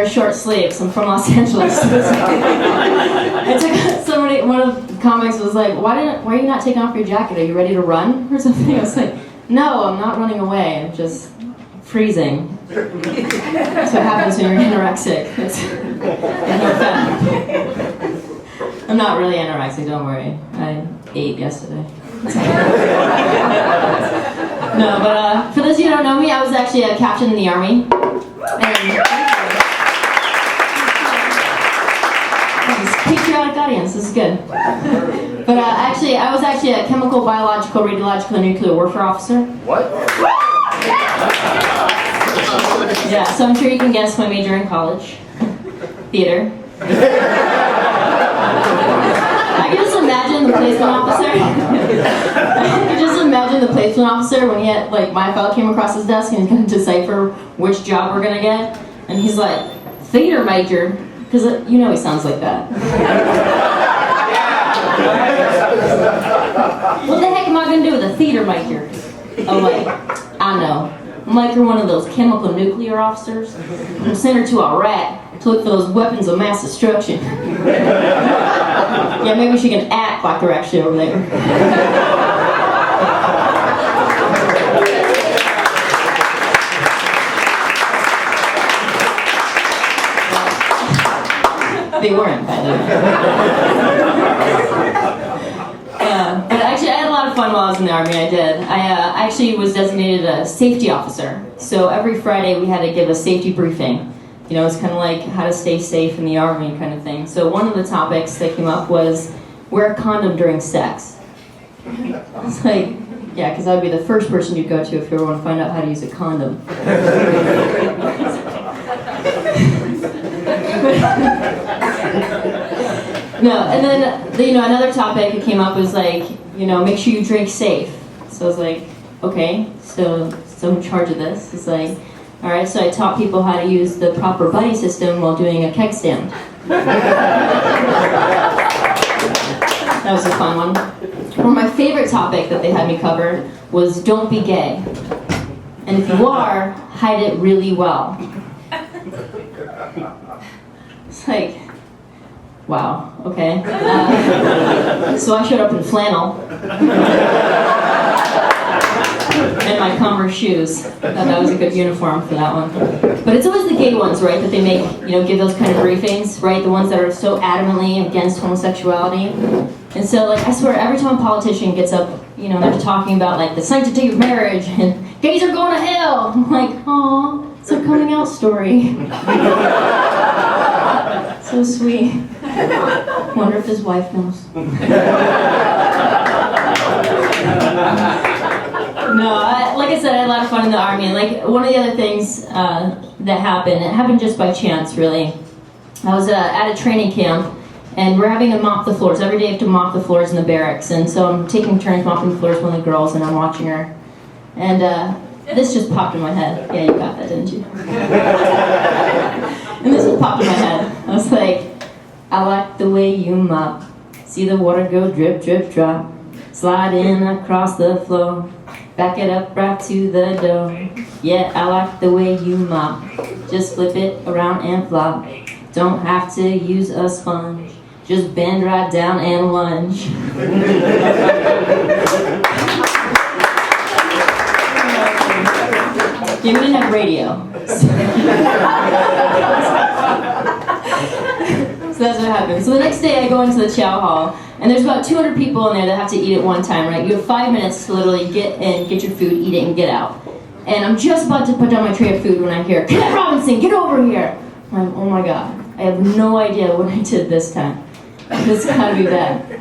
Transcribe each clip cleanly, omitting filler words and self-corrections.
wear short sleeves. I'm from Los Angeles. I took somebody. One of the comics was like, "Why are you not taking off your jacket? Are you ready to run or something?" I was like, "No, I'm not running away. I'm just freezing." That's what happens when you're anorexic. I'm not really anorexic. Don't worry. I ate yesterday. No, but for those of you who don't know me, I was actually a captain in the Army. Patriotic audience, this is good. But actually, I was actually a chemical, biological, radiological, and nuclear warfare officer. What? Yeah, so I'm sure you can guess my major in college. Theater. I can just imagine the placement officer. I can just imagine the placement officer when he had, like, my file came across his desk and he's going to decipher which job we're going to get. And he's like, theater major. Because you know he sounds like that. What the heck am I going to do with a theater major? Oh wait, I know. I'm like you're one of those chemical nuclear officers. I'm sent her to Iraq to look for those weapons of mass destruction. Yeah, maybe she can act like they're actually over there. They weren't, by the way. But actually, I had a lot of fun while I was in the Army. I did. I actually was designated a safety officer. So every Friday we had to give a safety briefing. You know, it's kind of like how to stay safe in the Army kind of thing. So one of the topics that came up was wear a condom during sex. It's like, yeah, because I'd be the first person you'd go to if you ever want to find out how to use a condom. No, and then another topic that came up was like, make sure you drink safe. So I was like, okay, so in charge of this. It's like, all right, so I taught people how to use the proper buddy system while doing a keg stand. That was a fun one. One of my favorite topic that they had me cover was don't be gay. And if you are, hide it really well. It's like, wow, okay. So I showed up in flannel and my Converse shoes. I thought that was a good uniform for that one. But it's always the gay ones, right, that they make, give those kind of briefings, right? The ones that are so adamantly against homosexuality. And so, like, I swear, every time a politician gets up, they're talking about, like, the sanctity of marriage and gays are going to hell. I'm like, aw, it's a coming out story. So sweet. Wonder if his wife knows. No, like I said, I had a lot of fun in the Army. And like one of the other things that happened, it happened just by chance, really. I was at a training camp, and we're having to mop the floors. Every day I have to mop the floors in the barracks. And so I'm taking turns mopping the floors with one of the girls, and I'm watching her. And this just popped in my head. Yeah, you got that, didn't you? And this just popped in my head. I was like, I like the way you mop. See the water go drip, drip, drop. Slide in across the floor. Back it up right to the door. Yeah, I like the way you mop. Just flip it around and flop. Don't have to use a sponge. Just bend right down and lunge. You didn't have radio. So that's what happened. So the next day I go into the chow hall, and there's about 200 people in there that have to eat at one time, right? You have 5 minutes to literally get in, get your food, eat it, and get out. And I'm just about to put down my tray of food when I hear, Cadet Robinson, get over here! I'm like, oh my god, I have no idea what I did this time. This gotta be bad.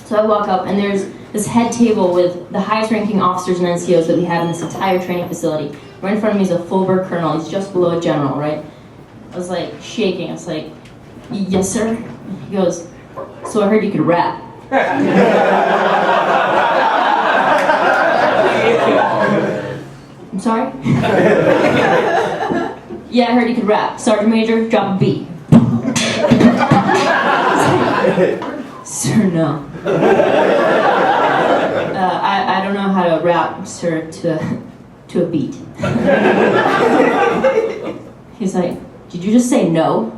So I walk up, and there's this head table with the highest ranking officers and NCOs that we have in this entire training facility. Right in front of me is a full-bird colonel. He's just below a general, right? I was like shaking. I was like, yes, sir. He goes, so I heard you could rap. I'm sorry? Yeah, I heard you could rap. Sergeant Major, drop a beat. Sir, no. I don't know how to rap, sir, to a beat. He's like, did you just say no?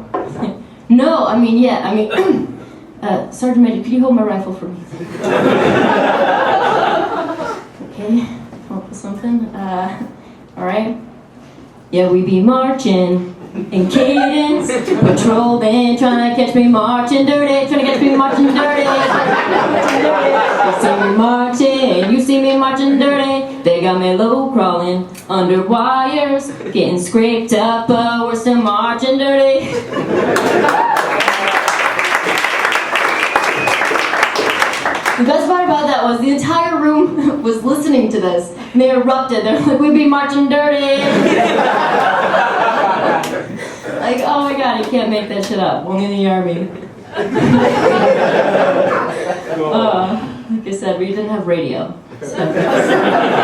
No, I mean, yeah, I mean, Sergeant Major, could you hold my rifle for me? Okay, come up with something. Alright. Yeah, we be marching in cadence, patrolling, trying to catch me marching dirty, trying to catch me marching dirty. You see me marching, you see me marching dirty. They got me low crawling under wires, getting scraped up, but we're still marching dirty. The best part about that was the entire room was listening to this, and they erupted. They're like, "We be marching dirty." Like, oh my god, you can't make that shit up. Only in the army. Like I said, we didn't have radio. So.